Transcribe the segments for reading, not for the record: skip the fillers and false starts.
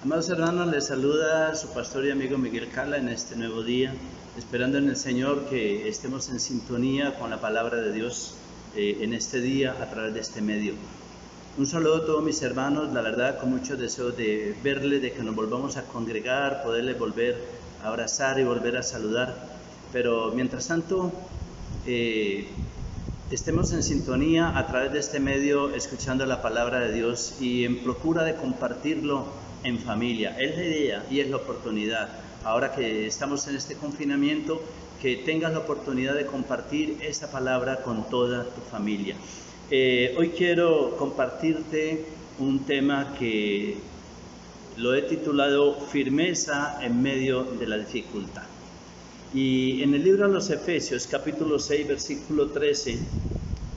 Amados hermanos, les saluda su pastor y amigo Miguel Cala en este nuevo día, esperando en el Señor que estemos en sintonía con la palabra de Dios en este día a través de este medio. Un saludo a todos mis hermanos, la verdad con mucho deseo de verles, de que nos volvamos a congregar, poderles volver a abrazar y volver a saludar, pero mientras tanto estemos en sintonía a través de este medio, escuchando la palabra de Dios y en procura de compartirlo en familia. Es la idea y es la oportunidad. Ahora que estamos en este confinamiento, que tengas la oportunidad de compartir esta palabra con toda tu familia. Hoy quiero compartirte un tema que lo he titulado Firmeza en medio de la dificultad. Y en el libro de los Efesios, capítulo 6, versículo 13,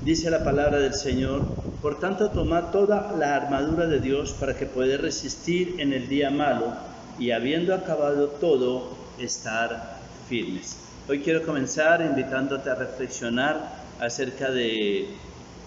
dice la palabra del Señor: por tanto, tomad toda la armadura de Dios para que podáis resistir en el día malo y, habiendo acabado todo, estar firmes. Hoy quiero comenzar invitándote a reflexionar acerca de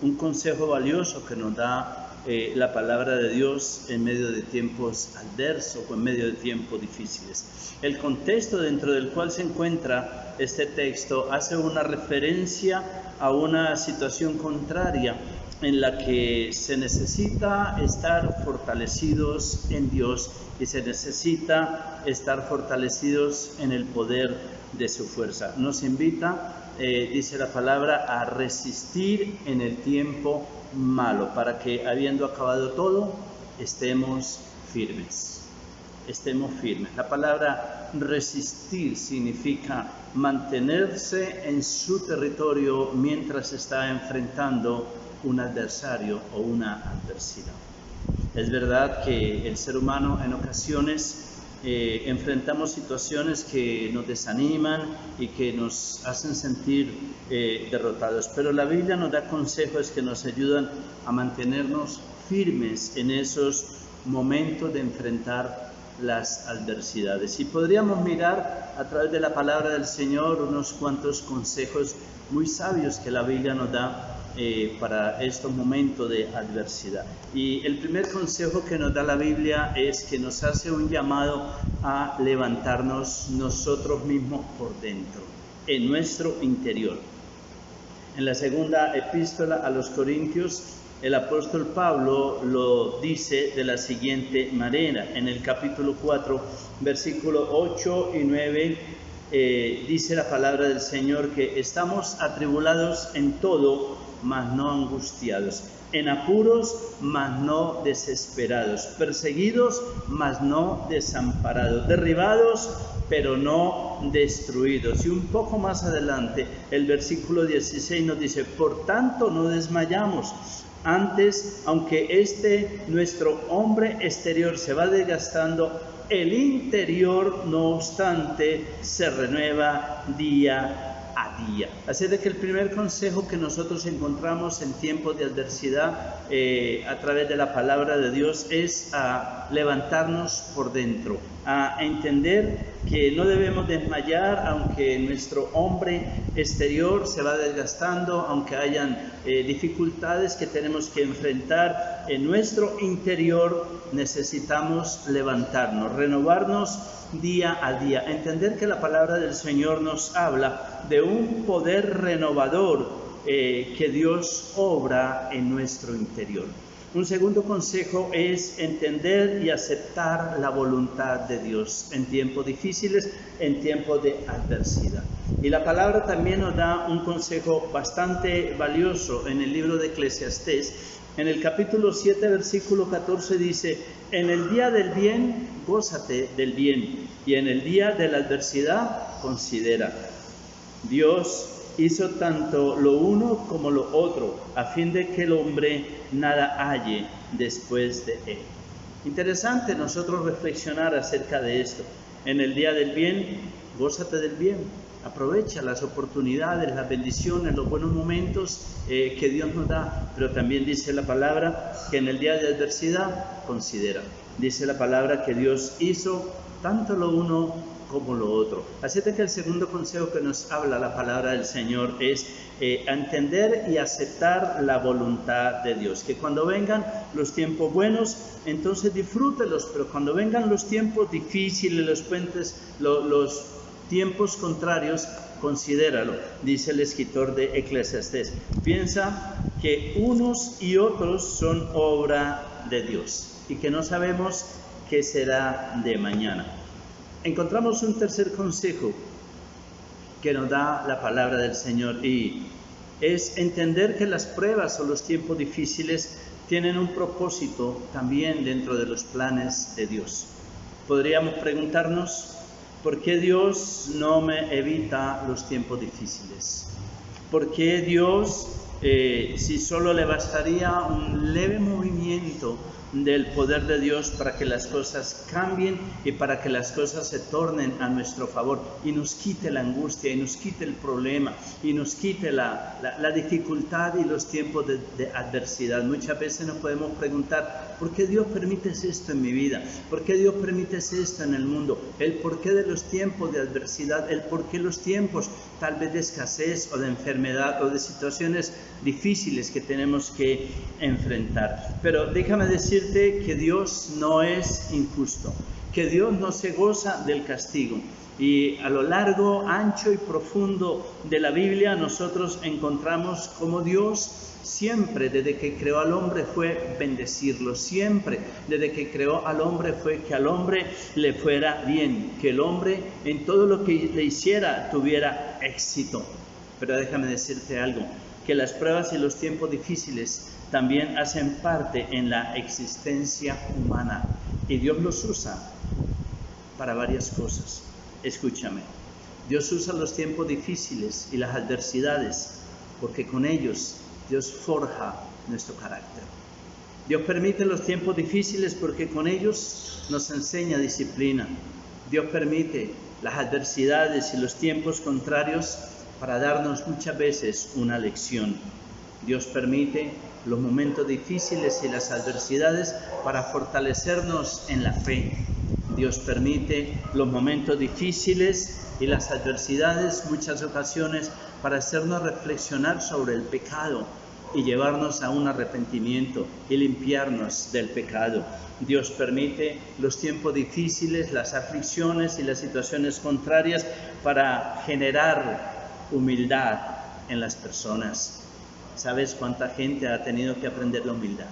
un consejo valioso que nos da la palabra de Dios en medio de tiempos adversos o en medio de tiempos difíciles. El contexto dentro del cual se encuentra este texto hace una referencia a una situación contraria en la que se necesita estar fortalecidos en Dios y se necesita estar fortalecidos en el poder de su fuerza. Nos invita, dice la palabra, a resistir en el tiempo malo, para que, habiendo acabado todo, estemos firmes. Estemos firmes. La palabra resistir significa mantenerse en su territorio mientras está enfrentando un adversario o una adversidad. Es verdad que el ser humano en ocasiones enfrentamos situaciones que nos desaniman y que nos hacen sentir derrotados, pero la Biblia nos da consejos que nos ayudan a mantenernos firmes en esos momentos de enfrentar las adversidades. Y podríamos mirar a través de la palabra del Señor unos cuantos consejos muy sabios que la Biblia nos da para estos momentos de adversidad. Y el primer consejo que nos da la Biblia es que nos hace un llamado a levantarnos nosotros mismos por dentro, en nuestro interior. En la segunda epístola a los Corintios, el apóstol Pablo lo dice de la siguiente manera. En el capítulo 4, versículo 8 y 9, dice la palabra del Señor que estamos atribulados en todo, mas no angustiados, en apuros, mas no desesperados, perseguidos, mas no desamparados, derribados, pero no destruidos. Y un poco más adelante, el versículo 16 nos dice: por tanto no desmayamos. Antes, aunque nuestro hombre exterior se va desgastando, el interior, no obstante, se renueva día a día. Así de que el primer consejo que nosotros encontramos en tiempos de adversidad a través de la palabra de Dios es a levantarnos por dentro, a entender que no debemos desmayar aunque nuestro hombre exterior se va desgastando, aunque hayan dificultades que tenemos que enfrentar. En nuestro interior necesitamos levantarnos, renovarnos día a día, entender que la palabra del Señor nos habla de un poder renovador que Dios obra en nuestro interior. Un segundo consejo es entender y aceptar la voluntad de Dios en tiempos difíciles, en tiempos de adversidad. Y la palabra también nos da un consejo bastante valioso en el libro de Eclesiastés. En el capítulo 7, versículo 14 dice: en el día del bien, gózate del bien, y en el día de la adversidad, considera. Dios hizo tanto lo uno como lo otro, a fin de que el hombre nada halle después de él. Interesante nosotros reflexionar acerca de esto. En el día del bien, gózate del bien. Aprovecha las oportunidades, las bendiciones, los buenos momentos que Dios nos da. Pero también dice la palabra que en el día de adversidad, considera. Dice la palabra que Dios hizo tanto lo uno como lo otro. Así de que el segundo consejo que nos habla la palabra del Señor es entender y aceptar la voluntad de Dios. Que cuando vengan los tiempos buenos, entonces disfrútelos, pero cuando vengan los tiempos difíciles, los tiempos contrarios, considéralo, dice el escritor de Eclesiastés. Piensa que unos y otros son obra de Dios y que no sabemos qué será de mañana. Encontramos un tercer consejo que nos da la palabra del Señor y es entender que las pruebas o los tiempos difíciles tienen un propósito también dentro de los planes de Dios. Podríamos preguntarnos, ¿por qué Dios no me evita los tiempos difíciles? ¿Por qué Dios, si solo le bastaría un leve movimiento del poder de Dios para que las cosas cambien y para que las cosas se tornen a nuestro favor y nos quite la angustia y nos quite el problema y nos quite la dificultad y los tiempos de adversidad? Muchas veces nos podemos preguntar, ¿por qué Dios permite esto en mi vida? ¿Por qué Dios permite esto en el mundo? El porqué de los tiempos de adversidad, el porqué los tiempos tal vez de escasez o de enfermedad o de situaciones difíciles que tenemos que enfrentar. Pero déjame decirte que Dios no es injusto, que Dios no se goza del castigo. Y a lo largo, ancho y profundo de la Biblia nosotros encontramos como Dios siempre, desde que creó al hombre, fue bendecirlo. Siempre, desde que creó al hombre, fue que al hombre le fuera bien, que el hombre en todo lo que le hiciera tuviera éxito. Pero déjame decirte algo, que las pruebas y los tiempos difíciles también hacen parte en la existencia humana y Dios los usa para varias cosas. Escúchame, Dios usa los tiempos difíciles y las adversidades porque con ellos Dios forja nuestro carácter. Dios permite los tiempos difíciles porque con ellos nos enseña disciplina. Dios permite las adversidades y los tiempos contrarios para darnos muchas veces una lección. Dios permite los momentos difíciles y las adversidades para fortalecernos en la fe. Dios permite los momentos difíciles y las adversidades, muchas ocasiones, para hacernos reflexionar sobre el pecado y llevarnos a un arrepentimiento y limpiarnos del pecado. Dios permite los tiempos difíciles, las aflicciones y las situaciones contrarias para generar humildad en las personas. ¿Sabes cuánta gente ha tenido que aprender la humildad?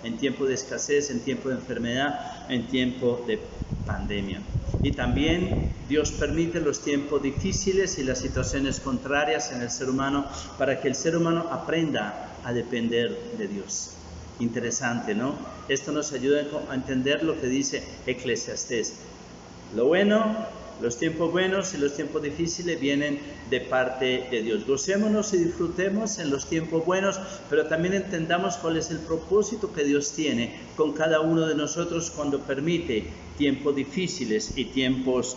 En tiempo de escasez, en tiempo de enfermedad, en tiempo de pandemia. Y también Dios permite los tiempos difíciles y las situaciones contrarias en el ser humano para que el ser humano aprenda a depender de Dios. Interesante, ¿no? Esto nos ayuda a entender lo que dice Eclesiastés. Lo bueno, los tiempos buenos y los tiempos difíciles vienen de parte de Dios. Gocémonos y disfrutemos en los tiempos buenos, pero también entendamos cuál es el propósito que Dios tiene con cada uno de nosotros cuando permite tiempos difíciles y tiempos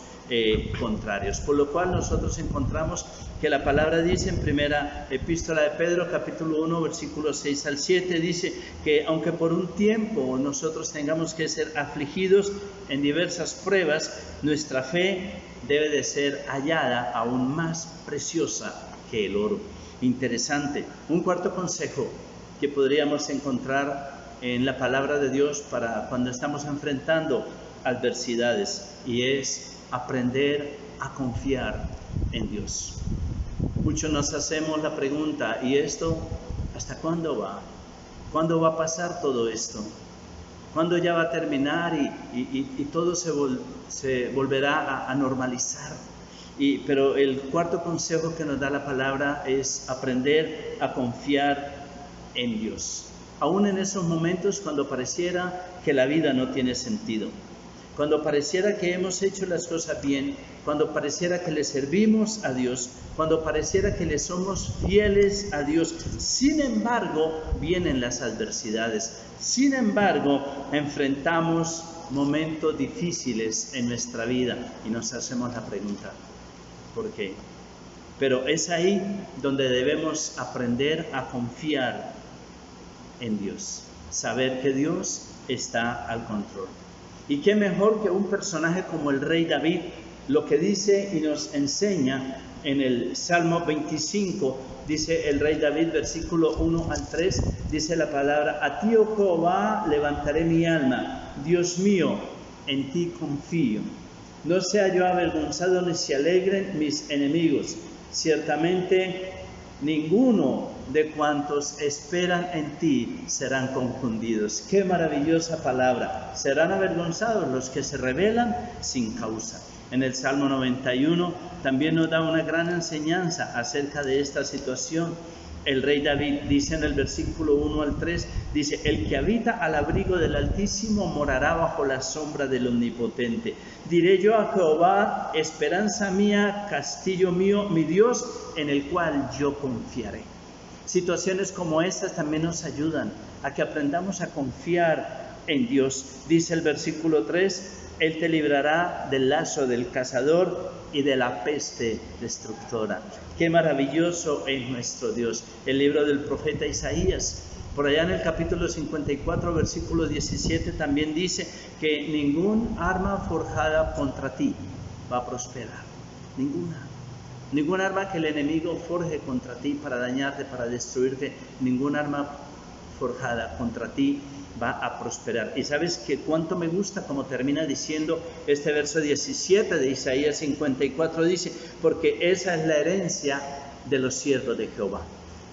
contrarios. Por lo cual nosotros encontramos que la palabra dice en primera epístola de Pedro, capítulo 1, versículos 6 al 7, dice que aunque por un tiempo nosotros tengamos que ser afligidos en diversas pruebas, nuestra fe debe de ser hallada aún más preciosa que el oro. Interesante. Un cuarto consejo que podríamos encontrar en la palabra de Dios para cuando estamos enfrentando adversidades, y es aprender a confiar en Dios. Muchos nos hacemos la pregunta, ¿y esto hasta cuándo va? ¿Cuándo va a pasar todo esto? ¿Cuándo ya va a terminar y todo se volverá a normalizar? Pero el cuarto consejo que nos da la palabra es aprender a confiar en Dios. Aún en esos momentos cuando pareciera que la vida no tiene sentido, cuando pareciera que hemos hecho las cosas bien, cuando pareciera que le servimos a Dios, cuando pareciera que le somos fieles a Dios, sin embargo, vienen las adversidades. Sin embargo, enfrentamos momentos difíciles en nuestra vida y nos hacemos la pregunta, ¿por qué? Pero es ahí donde debemos aprender a confiar en Dios, saber que Dios está al control. Y qué mejor que un personaje como el rey David, Lo que dice y nos enseña en el Salmo 25, dice el rey David, versículo 1 al 3, dice la palabra: a ti, oh Jehová, levantaré mi alma, Dios mío, en ti confío. No sea yo avergonzado ni se alegren mis enemigos. Ciertamente ninguno de cuantos esperan en ti serán confundidos. Qué maravillosa palabra. Serán avergonzados los que se rebelan sin causa. En el Salmo 91 también nos da una gran enseñanza acerca de esta situación. El rey David dice en el versículo 1 al 3, dice: el que habita al abrigo del Altísimo morará bajo la sombra del Omnipotente. Diré yo a Jehová, esperanza mía, castillo mío, mi Dios, en el cual yo confiaré. Situaciones como estas también nos ayudan a que aprendamos a confiar en Dios. Dice el versículo 3, Él te librará del lazo del cazador y de la peste destructora. Qué maravilloso es nuestro Dios. El libro del profeta Isaías, por allá en el capítulo 54, versículo 17, también dice que ningún arma forjada contra ti va a prosperar. Ningún arma que el enemigo forje contra ti para dañarte, para destruirte, ningún arma forjada contra ti va a prosperar. Y sabes que cuánto me gusta como termina diciendo este verso 17 de Isaías 54, dice: porque esa es la herencia de los siervos de Jehová.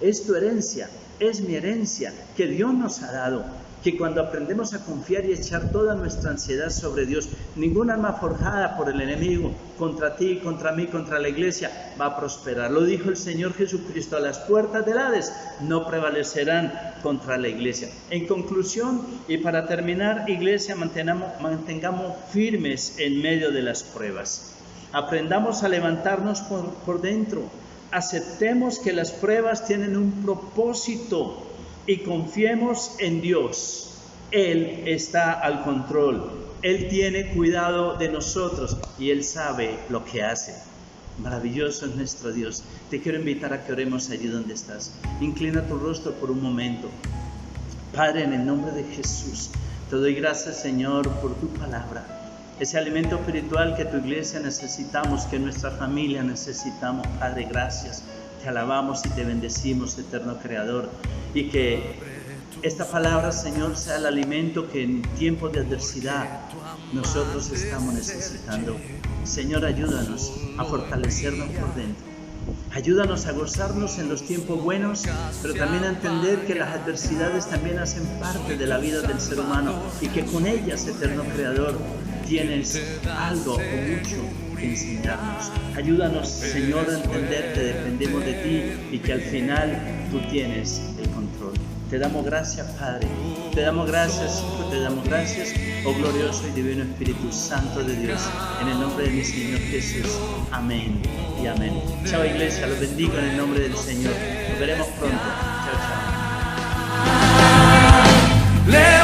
Es tu herencia, es mi herencia que Dios nos ha dado, que cuando aprendemos a confiar y echar toda nuestra ansiedad sobre Dios, ningún arma forjada por el enemigo contra ti, contra mí, contra la iglesia va a prosperar. Lo dijo el Señor Jesucristo: a las puertas del Hades no prevalecerán contra la iglesia. En conclusión, y para terminar, iglesia, mantengamos firmes en medio de las pruebas. Aprendamos a levantarnos por dentro. Aceptemos que las pruebas tienen un propósito y confiemos en Dios. Él está al control. Él tiene cuidado de nosotros y Él sabe lo que hace. Maravilloso es nuestro Dios. Te quiero invitar a que oremos allí donde estás. Inclina tu rostro por un momento. Padre, en el nombre de Jesús, te doy gracias, Señor, por tu palabra. Ese alimento espiritual que tu iglesia necesitamos, que nuestra familia necesitamos. Padre, gracias. Te alabamos y te bendecimos, eterno Creador. Y que esta palabra, Señor, sea el alimento que en tiempos de adversidad nosotros estamos necesitando. Señor, ayúdanos a fortalecernos por dentro. Ayúdanos a gozarnos en los tiempos buenos, pero también a entender que las adversidades también hacen parte de la vida del ser humano y que con ellas, eterno Creador, tienes algo o mucho que enseñarnos. Ayúdanos, Señor, a entender que dependemos de ti y que al final tú tienes el control. Te damos gracias, Padre. Te damos gracias, Hijo. Te damos gracias, oh glorioso y divino Espíritu Santo de Dios. En el nombre de mi Señor Jesús. Amén y amén. Chao, iglesia. Los bendigo en el nombre del Señor. Nos veremos pronto. Chao, chao.